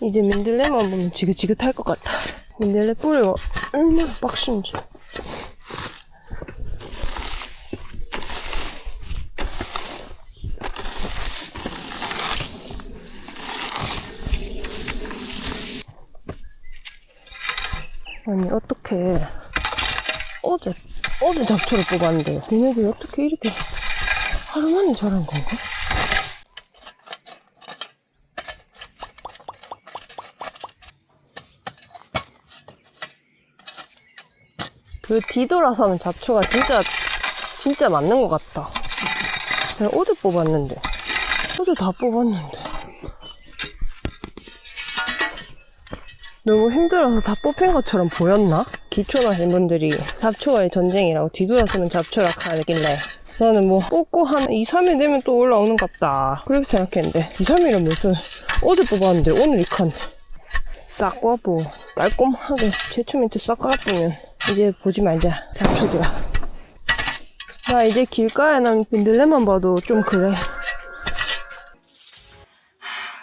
이제 민들레만 보면 지긋지긋할 것 같아. 민들레 뿌리가 얼마나 빡신지. 아니 어떻게 어제 잡초를 뽑았는데 얘네들이 어떻게 이렇게 하루 만에 자란 건가? 그 뒤돌아서 하면 잡초가 진짜 맞는 것 같다. 내가 어제 뽑았는데 어제 다 뽑았는데 너무 힘들어서 다 뽑힌 것처럼 보였나? 기초하신 분들이 잡초와의 전쟁이라고 뒤돌아서면 잡초라 하길래 나는 뭐 뽑고 한 2, 3일 되면 또 올라오는 것 같다 그렇게 생각했는데 2, 3일은 무슨 어제 뽑았는데 오늘 이칸 싹 꽈보 깔끔하게 제초민트 싹 깔아보면 이제 보지 말자 잡초들아. 나 이제 길가에 난 민들레만 봐도 좀 그래.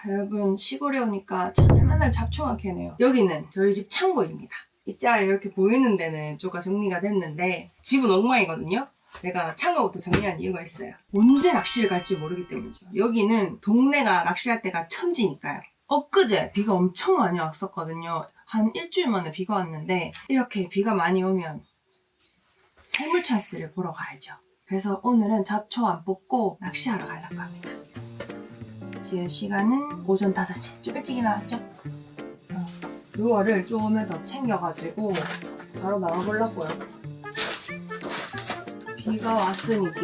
여러분 시골에 오니까 맨날 잡초가 캐네요. 여기는 저희 집 창고입니다. 이 짤 이렇게 보이는 데는 조금 정리가 됐는데 집은 엉망이거든요. 내가 창고부터 정리한 이유가 있어요. 언제 낚시를 갈지 모르기 때문이죠. 여기는 동네가 낚시할 때가 천지니까요. 엊그제 비가 엄청 많이 왔었거든요. 한 일주일 만에 비가 왔는데 이렇게 비가 많이 오면 새물 찬스를 보러 가야죠. 그래서 오늘은 잡초 안 뽑고 낚시하러 가려고 합니다. 지금 시간은 오전 5시. 좀 일찍 일어났죠? 루어를 조금을 더 챙겨가지고 바로 나가보려고요. 비가 왔으니까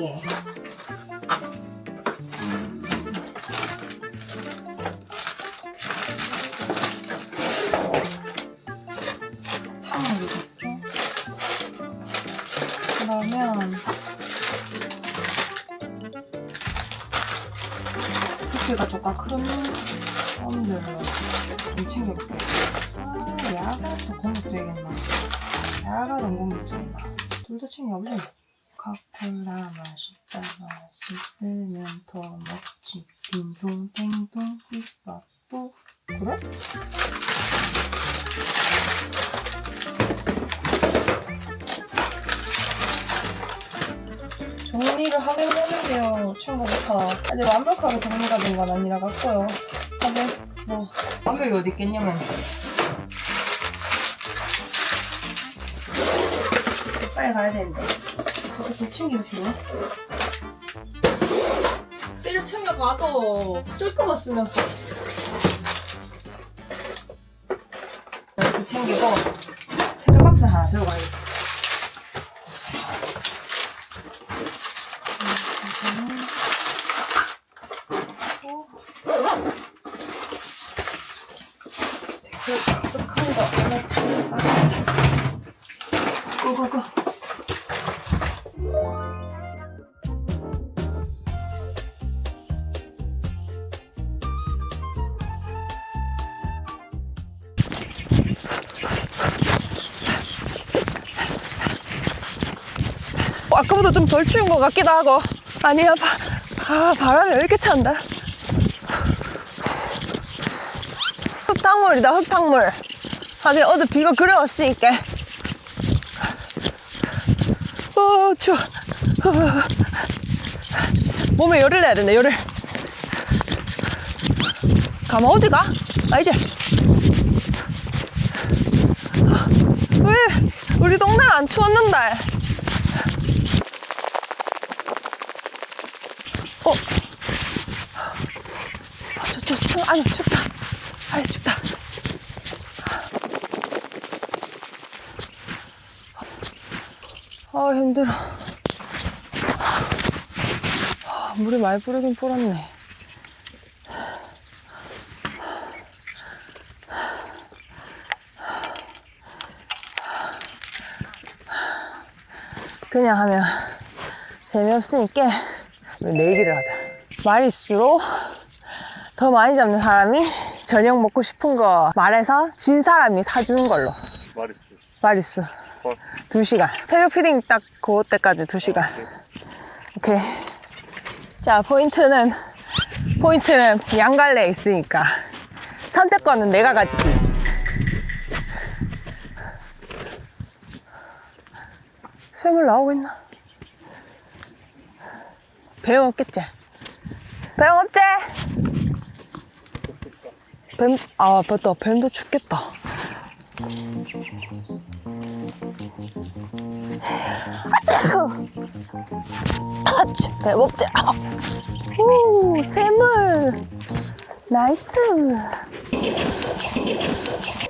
탕을 줬죠? 그러면 부피가 조금 큰 껌들로 좀 챙겨볼게요. 야가 더 공격적이겠나? 야가 너무 공격적이나? 둘 다 챙겨보지. 카콜라 맛있다 맛있으면 더 먹지. 딩동 땡동 삐빠뽀. 그래? 정리를 하긴 하는데요. 창고부터 아직 완벽하게 정리가 된 건 아니라 같고요. 근데 뭐 완벽이 어디 있겠냐면 빨리 가야 되는데 저렇게 더 챙기기 싫어? 때를 챙겨가도 쓸 거만 쓰면서 이렇게 챙기고 태클박스를 하나 들고 가야겠어. 태클박스 큰 거 하나 챙겨가. 고고고. 아까보다 좀 덜 추운 것 같기도 하고. 아니야, 바람이 왜 이렇게 찬다. 흙탕물이다, 흙탕물. 아직 어제 비가 그래 왔으니까. 추워. 몸에 열을 내야 된다, 열을. 가만 오지가? 아, 이제. 왜? 우리 동네는 안 추웠는데. 아니, 춥다. 아이, 춥다. 힘들어. 물이 많이 뿌리긴 뿌렸네. 그냥 하면 재미없으니까 내기를 하자. 마리수로 더 많이 잡는 사람이 저녁 먹고 싶은 거 말해서 진 사람이 사주는 걸로. 마리수 2시간. 새벽 피딩 딱 그때까지 2시간. 오케이. 자, 포인트는 양갈래에 있으니까 선택권은 내가 가지지. 샘물 나오고 있나? 배영 없겠지? 배영 없지? 뱀, 아, 맞다. 뱀도 죽겠다. 아쭈! 아쭈! 뱀 없지? 오, 샘물! 나이스!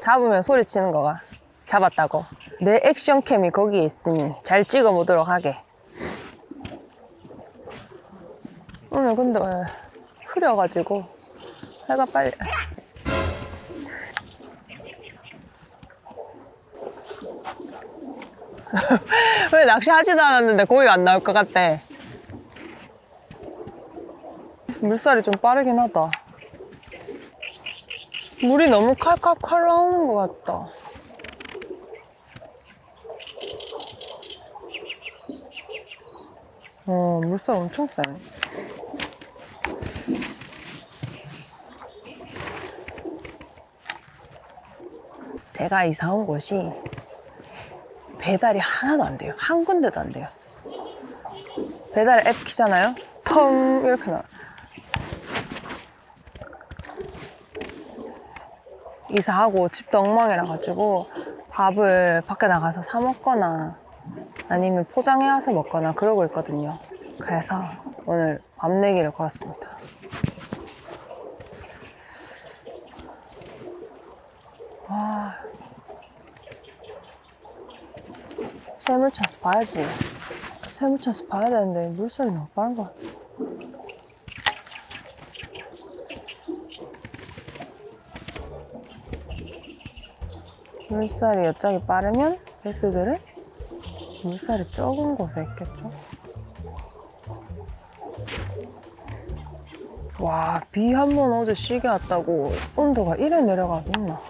잡으면 소리치는 거가 잡았다고. 내 액션캠이 거기에 있으니 잘 찍어보도록 하게. 오늘 근데 흐려가지고 해가 빨리. 왜 낚시하지도 않았는데 고기가 안 나올 것 같대. 물살이 좀 빠르긴 하다. 물이 너무 칼칼칼 나오는 것 같다. 물살 엄청 세네. 제가 이사 온 곳이 배달이 하나도 안 돼요. 한 군데도 안 돼요. 배달 앱 키잖아요? 텅 이렇게 나와요. 이사하고 집도 엉망이라 가지고 밥을 밖에 나가서 사 먹거나 아니면 포장해 와서 먹거나 그러고 있거든요. 그래서 오늘 밥 내기를 걸었습니다. 와, 샘물 차서 봐야지. 샘물 차서 봐야 되는데 물살이 너무 빠른 것 같아. 물살이 여쪽이 빠르면 베스들은 물살이 적은 곳에 있겠죠? 와, 비 한 번 어제 쉬게 왔다고 온도가 이래 내려가겠나?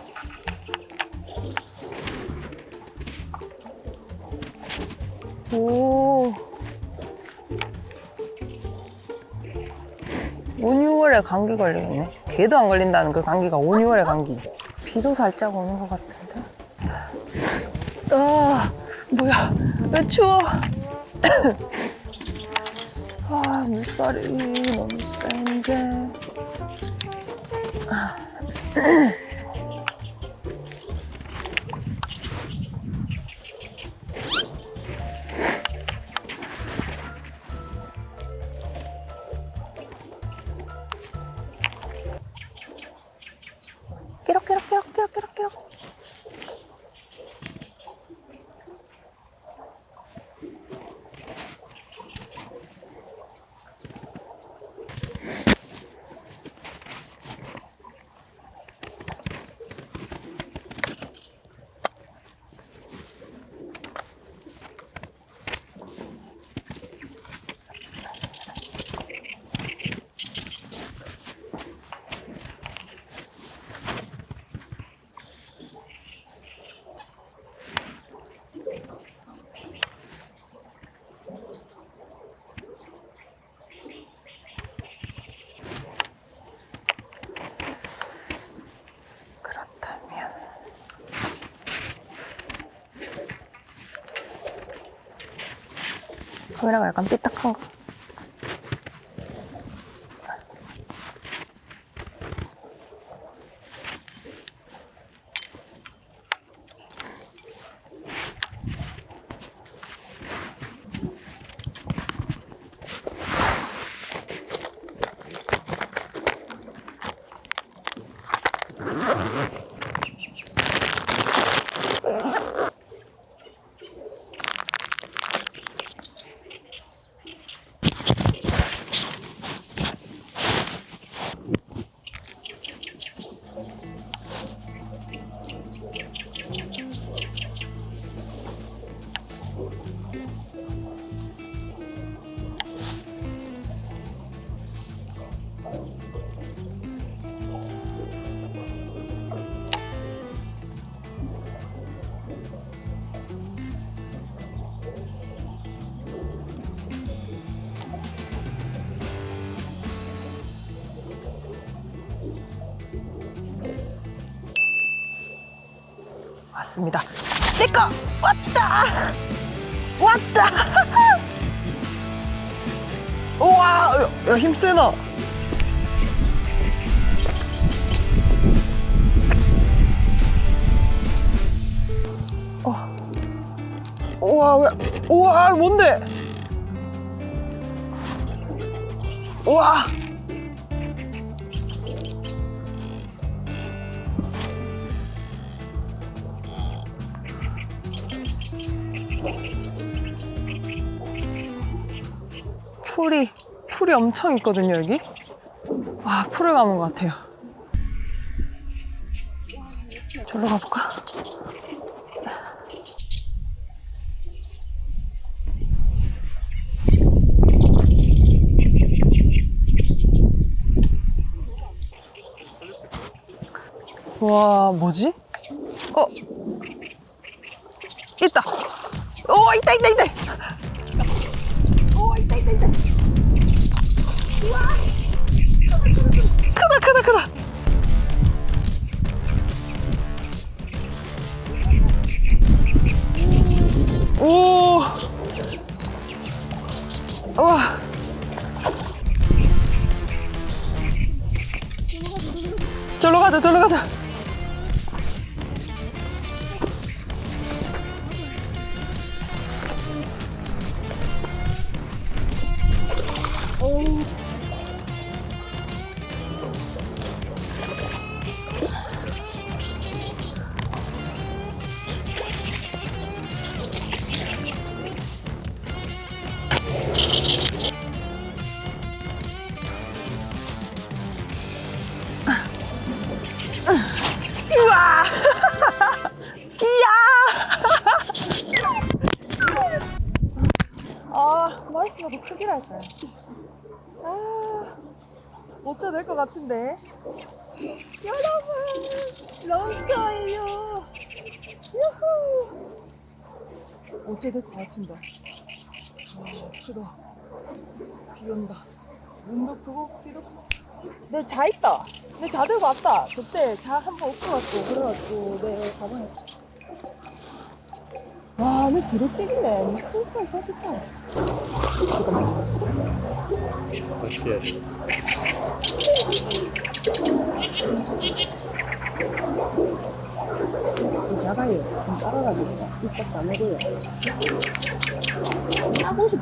오, 5, 6월에 감기 걸리겠네. 걔도 안 걸린다는 그 감기가 5, 6월에 감기. 비도 살짝 오는 것 같은데. 아, 뭐야, 왜 추워? 아, 물살이 너무 센데. 끼럭끼럭끼럭끼럭끼럭끼럭. 카메라가 약간 삐딱한가? 왔습니다. 내꺼 왔다. 왔다. 우와, 야, 힘세나. 우와, 왜, 우와, 뭔데? 우와. 풀이 엄청 있거든요, 여기. 와, 풀을 감은 것 같아요. 저로 가볼까? 와, 뭐지? 있다. 오, 있다. 오, 있다. 우와. 크다. 오. 우와. 절로 가자. 우와. 이야. 마리수가 더 크기랄까요? 어쩌 될 것 같은데. 여러분, 런커예요. 유후. 어쩌 될 것 같은데. 크다. 비 온다. 눈도 크고 비도 크고. 내 자 있다. 내 자 들고 왔다. 저때 자 한번 업고 왔고 그래가지고 내 가방에. 와, 내 뒤로 찍이네. 풀까지 사겠다. 같이 해야 돼. 작아요. 좀 따라가지고 이쪽 안 해도요.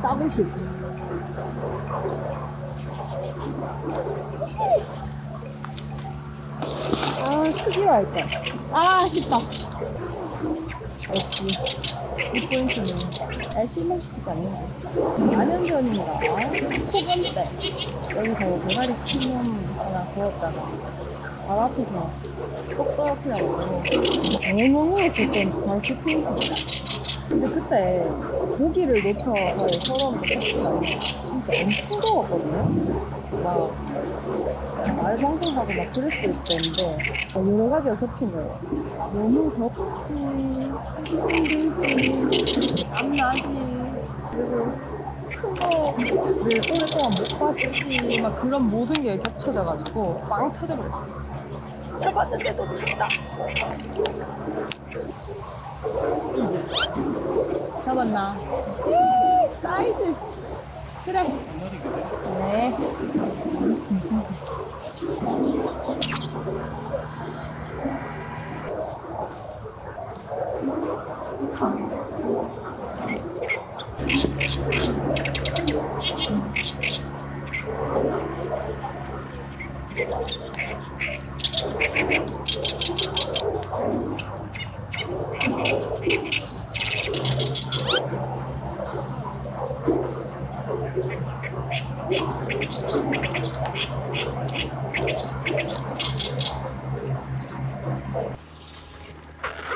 따고식. 크기가 할까? 아쉽다. 역시 이 포인트는 실망시키지 않는 거. 4년 전인가 초반 때 여기서 대가리 튀김 하나 구웠다가 바로 앞에서 꼭 떨어뜨려가지고 너무 했을 땐 바로 그 포인트였다. 근데 그때 고기를 놓쳐서 서러운 거 진짜 엄청 더웠거든요. 막 말방송하고 막 그랬을 때인데 여러 가지가 겹친 거예요. 너무 덥지, 힘들지, 땀나지, 그리고 큰 거를 오랫동안 못 봤지, 막 그런 모든 게 겹쳐져가지고 빵 터져버렸어요. 잡았는데도 쳤다. 잡았나? 사이즈. 그래. 네.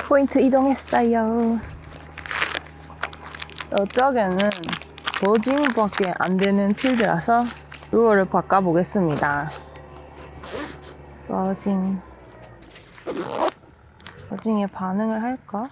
포인트 이동했어요. 이쪽에는 버징밖에 안 되는 필드라서 루어를 바꿔보겠습니다. 버징에 반응을 할까?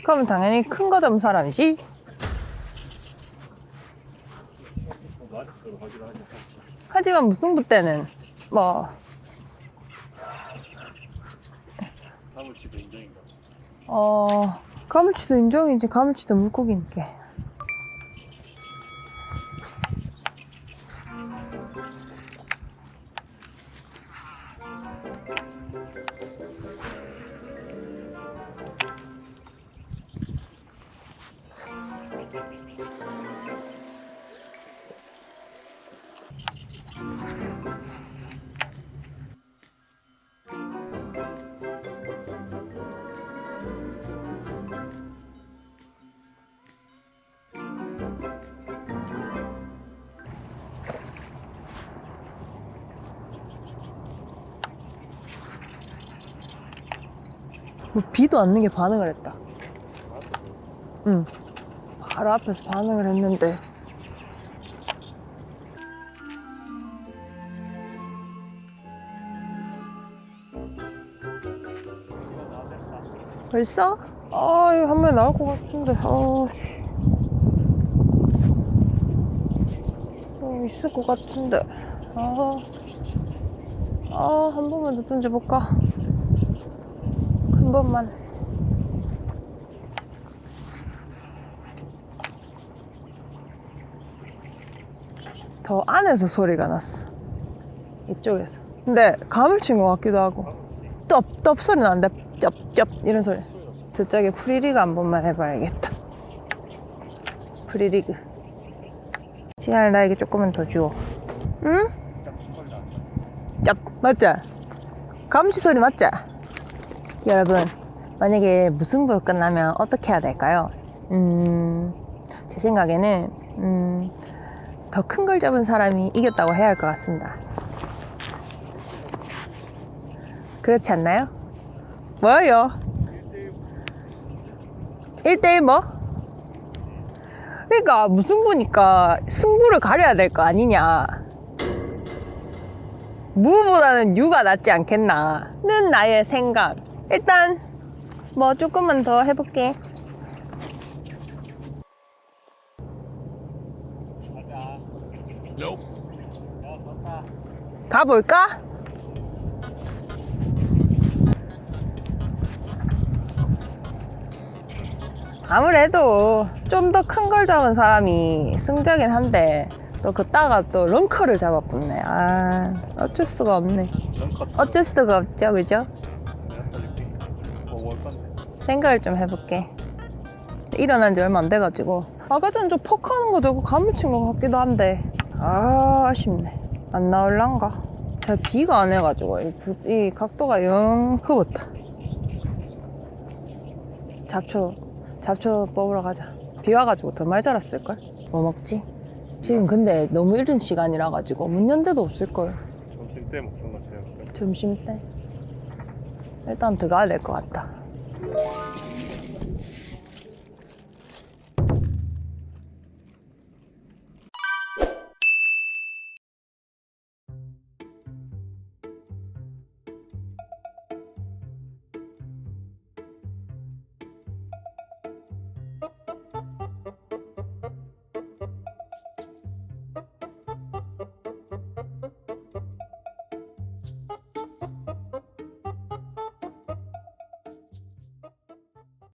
그러면 당연히 큰 거 잡은 사람이지. 하지만 무승부 때는 뭐 사무치도 인정인가? 가물치도 인정이지. 가물치도 물고기니까. 뭐 비도 안 오는 게 반응을 했다. 응. 바로 앞에서 반응을 했는데. 벌써? 아, 이거 한 번에 나올 것 같은데. 씨. 있을 것 같은데. 한 번만 더 던져볼까? 한 번만. 더 안에서 소리가 났어. 이쪽에서. 근데 가물치인 것 같기도 하고. 떡떡 소리 나는데 쩝쩝 이런 소리. 저쪽에 프리리그 한 번만 해봐야겠다. 프리리그. 시알 나에게 조금만 더 주어. 응? 짭 맞지? 가물치 소리 맞지? 여러분, 만약에 무승부로 끝나면 어떻게 해야 될까요? 제 생각에는 더 큰 걸 잡은 사람이 이겼다고 해야 할 것 같습니다. 그렇지 않나요? 뭐요? 1대1 뭐? 그러니까 무승부니까 승부를 가려야 될 거 아니냐. 무보다는 유가 낫지 않겠나 는 나의 생각. 일단 뭐 조금만 더 해볼게. 가볼까? 아무래도 좀 더 큰 걸 잡은 사람이 승자긴 한데 또 그따가 또 런커를 잡아붙네. 어쩔 수가 없네. 어쩔 수가 없죠, 그죠? 생각을 좀 해볼게. 일어난 지 얼마 안 돼가지고 아까 전에 좀 퍽하는 거 저거 가물친 것 같기도 한데 아쉽네. 안 나올란가? 잘 비가 안 해가지고 이 각도가 영 흡었다. 잡초 뽑으러 가자. 비 와가지고 더 많이 자랐을걸? 뭐 먹지? 지금 근데 너무 이른 시간이라 가지고 문 연 데도 없을걸. 점심때 먹던 거 제가 점심때? 일단 들어가야 될 것 같다.